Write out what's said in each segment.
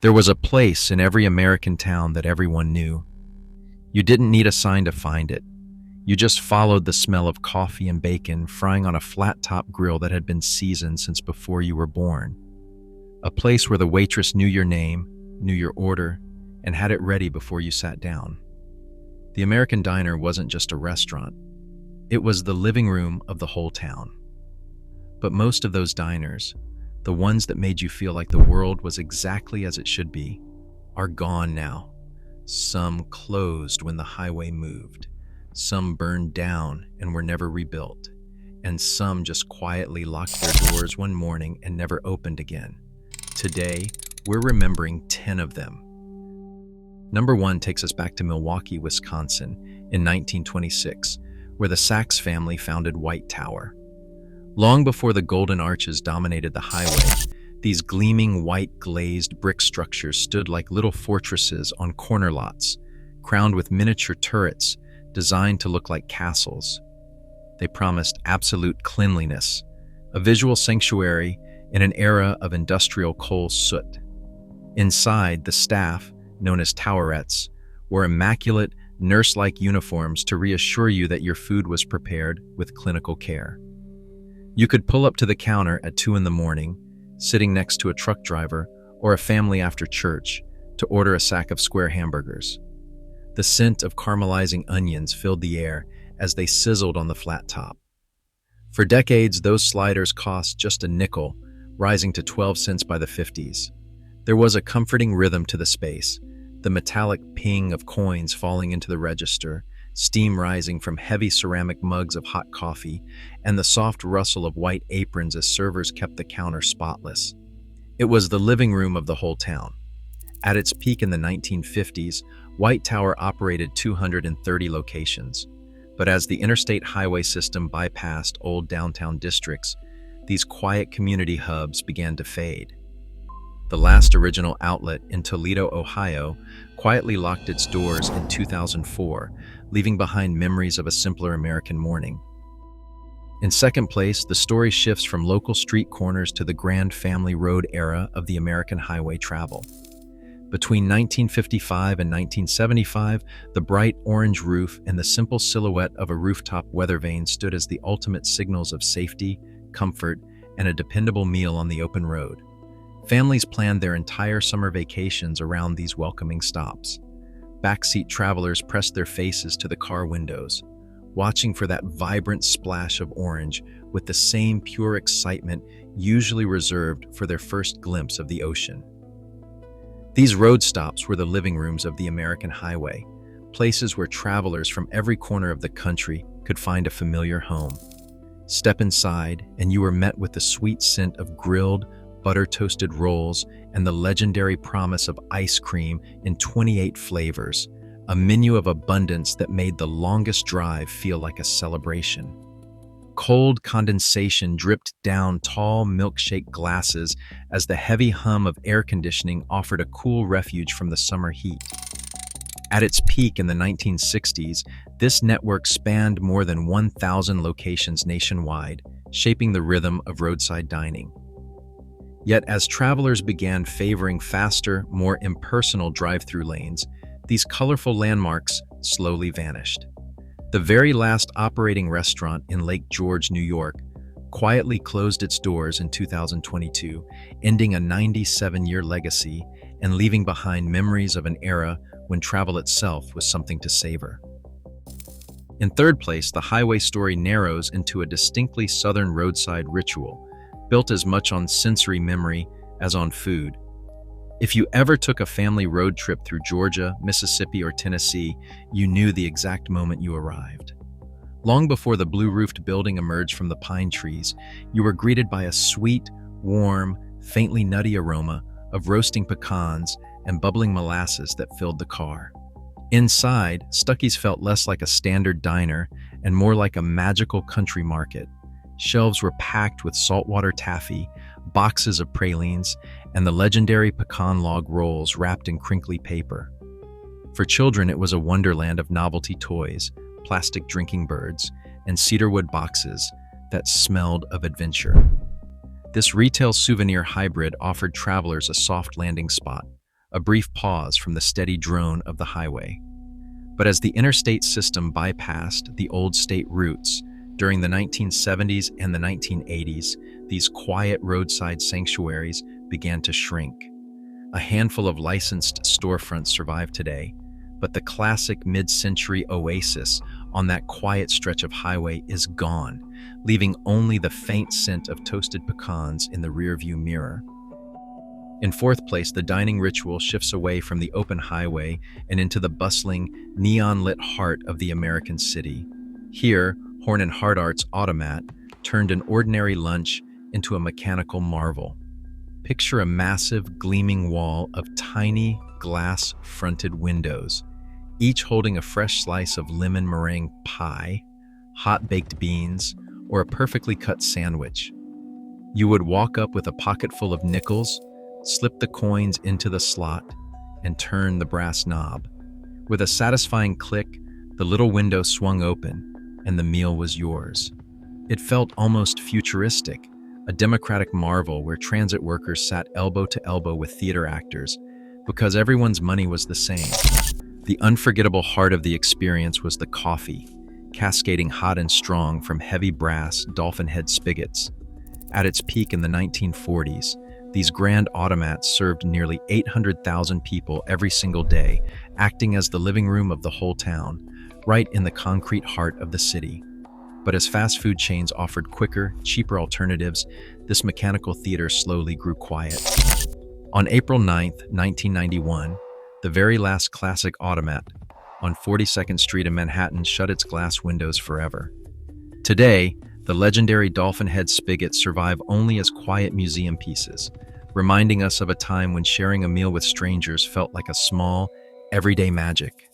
There was a place in every American town that everyone knew. You didn't need a sign to find it. You just followed the smell of coffee and bacon frying on a flat-top grill that had been seasoned since before you were born. A place where the waitress knew your name, knew your order, and had it ready before you sat down. The American diner wasn't just a restaurant. It was the living room of the whole town. But most of those diners, the ones that made you feel like the world was exactly as it should be, are gone now. Some closed when the highway moved. Some burned down and were never rebuilt. And some just quietly locked their doors one morning and never opened again. Today, we're remembering 10 of them. Number 1 takes us back to Milwaukee, Wisconsin in 1926, where the Sachs family founded White Tower. Long before the golden arches dominated the highway, these gleaming white glazed brick structures stood like little fortresses on corner lots, crowned with miniature turrets designed to look like castles. They promised absolute cleanliness, a visual sanctuary in an era of industrial coal soot. Inside, the staff, known as towerettes, wore immaculate, nurse-like uniforms to reassure you that your food was prepared with clinical care. You could pull up to the counter at 2 in the morning, sitting next to a truck driver or a family after church, to order a sack of square hamburgers. The scent of caramelizing onions filled the air as they sizzled on the flat top. For decades, those sliders cost just a nickel, rising to 12 cents by the 50s. There was a comforting rhythm to the space, the metallic ping of coins falling into the register, steam rising from heavy ceramic mugs of hot coffee, and the soft rustle of white aprons as servers kept the counter spotless. It was the living room of the whole town. At its peak in the 1950s, White Tower operated 230 locations. But as the interstate highway system bypassed old downtown districts, these quiet community hubs began to fade. The last original outlet in Toledo, Ohio, quietly locked its doors in 2004, leaving behind memories of a simpler American morning. In second place, the story shifts from local street corners to the grand family road era of the American highway travel. Between 1955 and 1975, the bright orange roof and the simple silhouette of a rooftop weather vane stood as the ultimate signals of safety, comfort, and a dependable meal on the open road. Families planned their entire summer vacations around these welcoming stops. Backseat travelers pressed their faces to the car windows, watching for that vibrant splash of orange with the same pure excitement usually reserved for their first glimpse of the ocean. These road stops were the living rooms of the American highway, places where travelers from every corner of the country could find a familiar home. Step inside, and you were met with the sweet scent of grilled, butter-toasted rolls and the legendary promise of ice cream in 28 flavors, a menu of abundance that made the longest drive feel like a celebration. Cold condensation dripped down tall milkshake glasses as the heavy hum of air conditioning offered a cool refuge from the summer heat. At its peak in the 1960s, this network spanned more than 1,000 locations nationwide, shaping the rhythm of roadside dining. Yet as travelers began favoring faster, more impersonal drive-through lanes, these colorful landmarks slowly vanished. The very last operating restaurant in Lake George, New York, quietly closed its doors in 2022, ending a 97-year legacy and leaving behind memories of an era when travel itself was something to savor. In third place, the highway story narrows into a distinctly southern roadside ritual, built as much on sensory memory as on food. If you ever took a family road trip through Georgia, Mississippi, or Tennessee, you knew the exact moment you arrived. Long before the blue-roofed building emerged from the pine trees, you were greeted by a sweet, warm, faintly nutty aroma of roasting pecans and bubbling molasses that filled the car. Inside, Stuckey's felt less like a standard diner and more like a magical country market. Shelves were packed with saltwater taffy, boxes of pralines, and the legendary pecan log rolls wrapped in crinkly paper. For children, it was a wonderland of novelty toys, plastic drinking birds, and cedarwood boxes that smelled of adventure. This retail souvenir hybrid offered travelers a soft landing spot, a brief pause from the steady drone of the highway. But as the interstate system bypassed the old state routes, during the 1970s and the 1980s, these quiet roadside sanctuaries began to shrink. A handful of licensed storefronts survive today, but the classic mid-century oasis on that quiet stretch of highway is gone, leaving only the faint scent of toasted pecans in the rearview mirror. In fourth place, the dining ritual shifts away from the open highway and into the bustling, neon-lit heart of the American city. Here, Horn and Hardart's automat turned an ordinary lunch into a mechanical marvel. Picture a massive, gleaming wall of tiny, glass-fronted windows, each holding a fresh slice of lemon meringue pie, hot baked beans, or a perfectly cut sandwich. You would walk up with a pocket full of nickels, slip the coins into the slot, and turn the brass knob. With a satisfying click, the little window swung open, and the meal was yours. It felt almost futuristic, a democratic marvel where transit workers sat elbow to elbow with theater actors, because everyone's money was the same. The unforgettable heart of the experience was the coffee, cascading hot and strong from heavy brass dolphin head spigots. At its peak in the 1940s, these grand automats served nearly 800,000 people every single day, acting as the living room of the whole town, right in the concrete heart of the city. But as fast food chains offered quicker, cheaper alternatives, this mechanical theater slowly grew quiet. On April 9, 1991, the very last classic automat on 42nd Street in Manhattan shut its glass windows forever. Today, the legendary dolphin head spigots survive only as quiet museum pieces, reminding us of a time when sharing a meal with strangers felt like a small, everyday magic.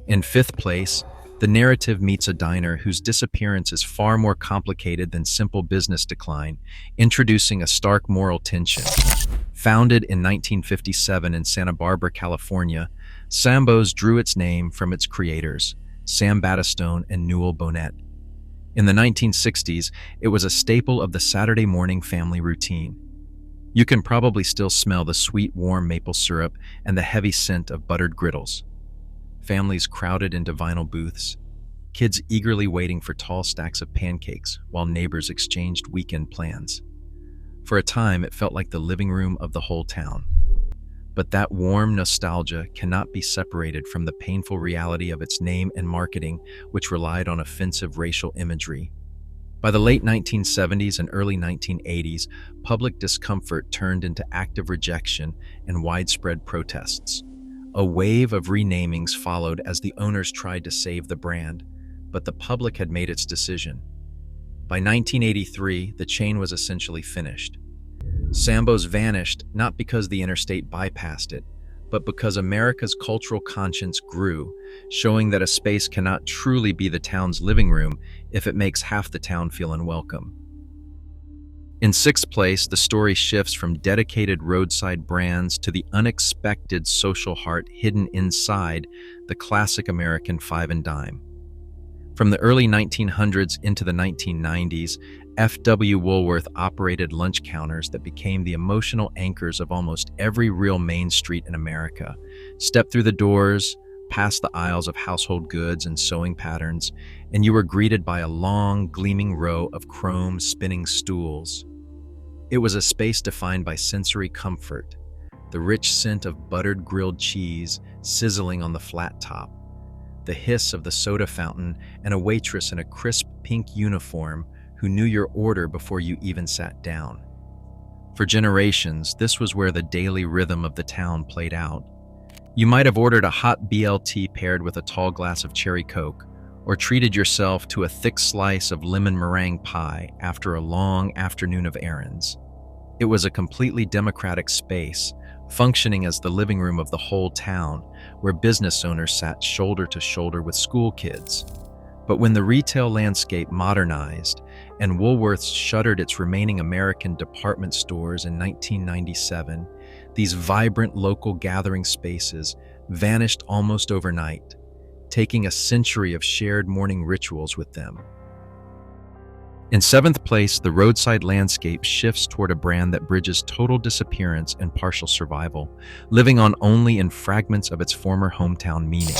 In fifth place, the narrative meets a diner whose disappearance is far more complicated than simple business decline, introducing a stark moral tension. Founded in 1957 in Santa Barbara, California, Sambo's drew its name from its creators, Sam Battistone and Newell Bonnet. In the 1960s, it was a staple of the Saturday morning family routine. You can probably still smell the sweet, warm maple syrup and the heavy scent of buttered griddles. Families crowded into vinyl booths, kids eagerly waiting for tall stacks of pancakes while neighbors exchanged weekend plans. For a time, it felt like the living room of the whole town. But that warm nostalgia cannot be separated from the painful reality of its name and marketing, which relied on offensive racial imagery. By the late 1970s and early 1980s, public discomfort turned into active rejection and widespread protests. A wave of renamings followed as the owners tried to save the brand, but the public had made its decision. By 1983, the chain was essentially finished. Sambo's vanished not because the interstate bypassed it, but because America's cultural conscience grew, showing that a space cannot truly be the town's living room if it makes half the town feel unwelcome. In sixth place, the story shifts from dedicated roadside brands to the unexpected social heart hidden inside the classic American five and dime. From the early 1900s into the 1990s, F.W. Woolworth operated lunch counters that became the emotional anchors of almost every real main street in America. Step through the doors, past the aisles of household goods and sewing patterns, and you were greeted by a long, gleaming row of chrome spinning stools. It was a space defined by sensory comfort, the rich scent of buttered grilled cheese sizzling on the flat top, the hiss of the soda fountain, and a waitress in a crisp pink uniform who knew your order before you even sat down. For generations, this was where the daily rhythm of the town played out. You might have ordered a hot BLT paired with a tall glass of cherry Coke, or treated yourself to a thick slice of lemon meringue pie after a long afternoon of errands. It was a completely democratic space, functioning as the living room of the whole town, where business owners sat shoulder to shoulder with school kids. But when the retail landscape modernized and Woolworths shuttered its remaining American department stores in 1997, these vibrant local gathering spaces vanished almost overnight, taking a century of shared morning rituals with them. In seventh place, the roadside landscape shifts toward a brand that bridges total disappearance and partial survival, living on only in fragments of its former hometown meaning.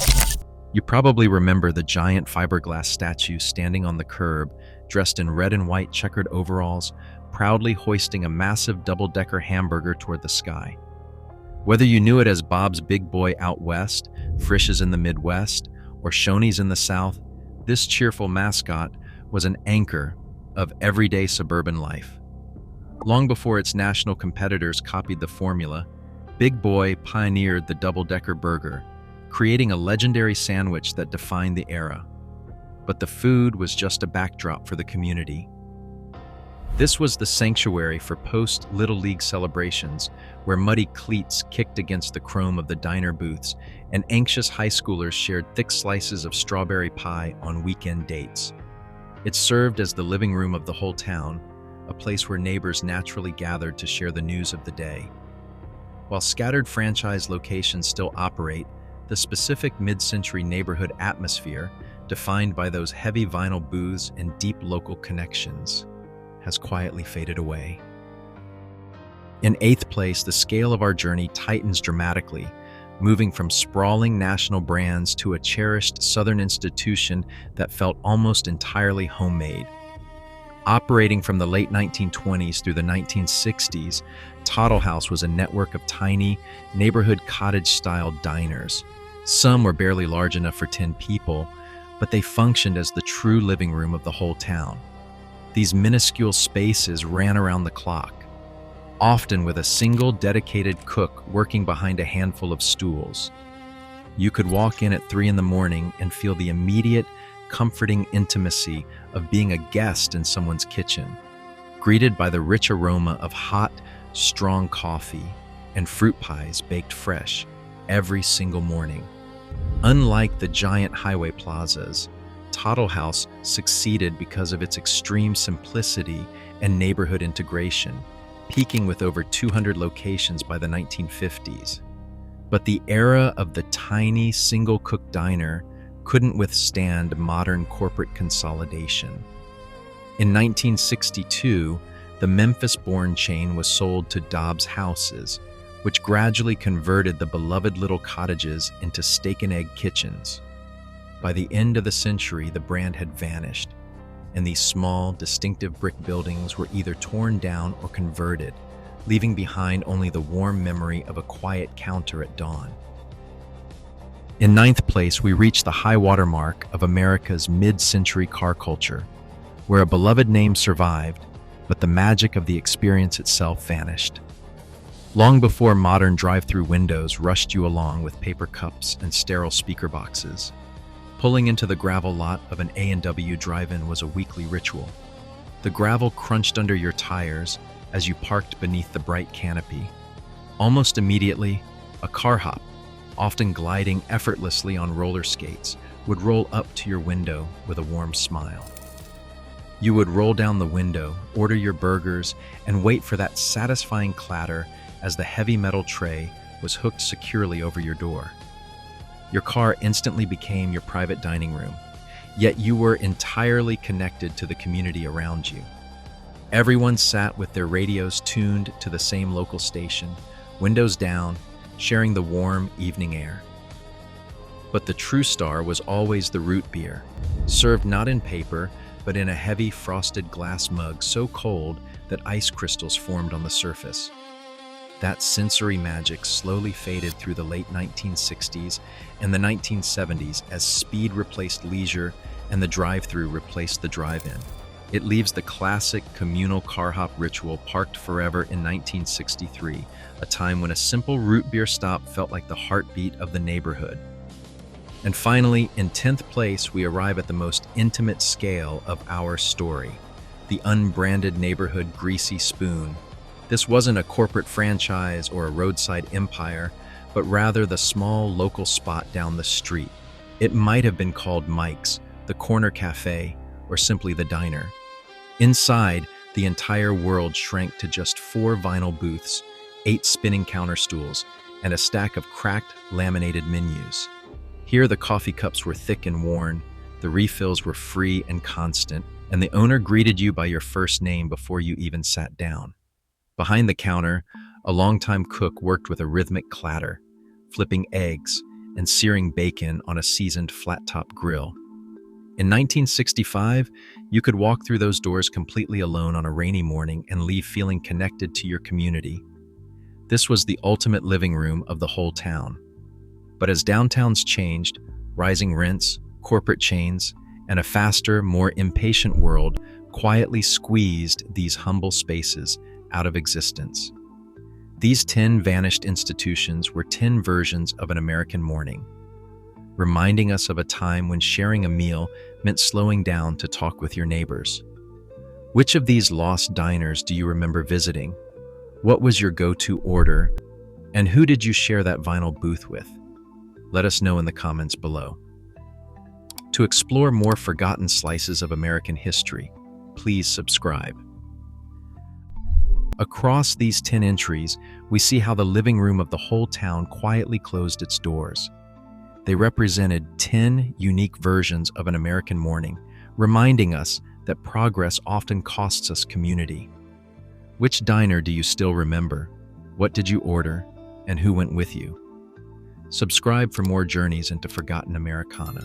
You probably remember the giant fiberglass statue standing on the curb, dressed in red and white checkered overalls, proudly hoisting a massive double-decker hamburger toward the sky. Whether you knew it as Bob's Big Boy out west, Frisch's in the Midwest, or Shoney's in the South, this cheerful mascot was an anchor of everyday suburban life. Long before its national competitors copied the formula, Big Boy pioneered the double-decker burger, creating a legendary sandwich that defined the era. But the food was just a backdrop for the community. This was the sanctuary for post-Little League celebrations, where muddy cleats kicked against the chrome of the diner booths, and anxious high schoolers shared thick slices of strawberry pie on weekend dates. It served as the living room of the whole town, a place where neighbors naturally gathered to share the news of the day. While scattered franchise locations still operate, the specific mid-century neighborhood atmosphere, defined by those heavy vinyl booths and deep local connections, has quietly faded away. In eighth place, the scale of our journey tightens dramatically, moving from sprawling national brands to a cherished Southern institution that felt almost entirely homemade. Operating from the late 1920s through the 1960s, Toddle House was a network of tiny, neighborhood cottage-style diners. Some were barely large enough for 10 people, but they functioned as the true living room of the whole town. These minuscule spaces ran around the clock, often with a single dedicated cook working behind a handful of stools. You could walk in at 3 in the morning and feel the immediate, comforting intimacy of being a guest in someone's kitchen, greeted by the rich aroma of hot, strong coffee and fruit pies baked fresh every single morning. Unlike the giant highway plazas, Toddle House succeeded because of its extreme simplicity and neighborhood integration, peaking with over 200 locations by the 1950s. But the era of the tiny, single-cook diner couldn't withstand modern corporate consolidation. In 1962, the Memphis-born chain was sold to Dobbs Houses, which gradually converted the beloved little cottages into steak-and-egg kitchens. By the end of the century, the brand had vanished, and these small, distinctive brick buildings were either torn down or converted, leaving behind only the warm memory of a quiet counter at dawn. In ninth place, we reach the high water mark of America's mid-century car culture, where a beloved name survived, but the magic of the experience itself vanished. Long before modern drive-through windows rushed you along with paper cups and sterile speaker boxes, pulling into the gravel lot of an A&W drive-in was a weekly ritual. The gravel crunched under your tires as you parked beneath the bright canopy. Almost immediately, a car hop, often gliding effortlessly on roller skates, would roll up to your window with a warm smile. You would roll down the window, order your burgers, and wait for that satisfying clatter as the heavy metal tray was hooked securely over your door. Your car instantly became your private dining room, yet you were entirely connected to the community around you. Everyone sat with their radios tuned to the same local station, windows down, sharing the warm evening air. But the true star was always the root beer, served not in paper, but in a heavy frosted glass mug so cold that ice crystals formed on the surface. That sensory magic slowly faded through the late 1960s and the 1970s as speed replaced leisure and the drive-thru replaced the drive-in. It leaves the classic communal car hop ritual parked forever in 1963, a time when a simple root beer stop felt like the heartbeat of the neighborhood. And finally, in 10th place, we arrive at the most intimate scale of our story, the unbranded neighborhood Greasy Spoon. This wasn't a corporate franchise or a roadside empire, but rather the small local spot down the street. It might have been called Mike's, the corner cafe, or simply the diner. Inside, the entire world shrank to just 4 vinyl booths, 8 spinning counter stools, and a stack of cracked, laminated menus. Here, the coffee cups were thick and worn, the refills were free and constant, and the owner greeted you by your first name before you even sat down. Behind the counter, a longtime cook worked with a rhythmic clatter, flipping eggs and searing bacon on a seasoned flat-top grill. In 1965, you could walk through those doors completely alone on a rainy morning and leave feeling connected to your community. This was the ultimate living room of the whole town. But as downtowns changed, rising rents, corporate chains, and a faster, more impatient world quietly squeezed these humble spaces out of existence. These 10 vanished institutions were 10 versions of an American morning, reminding us of a time when sharing a meal meant slowing down to talk with your neighbors. Which of these lost diners do you remember visiting? What was your go-to order? And who did you share that vinyl booth with? Let us know in the comments below. To explore more forgotten slices of American history, please subscribe. Across these 10 entries, we see how the living room of the whole town quietly closed its doors. They represented 10 unique versions of an American morning, reminding us that progress often costs us community. Which diner do you still remember? What did you order? And who went with you? Subscribe for more journeys into forgotten Americana.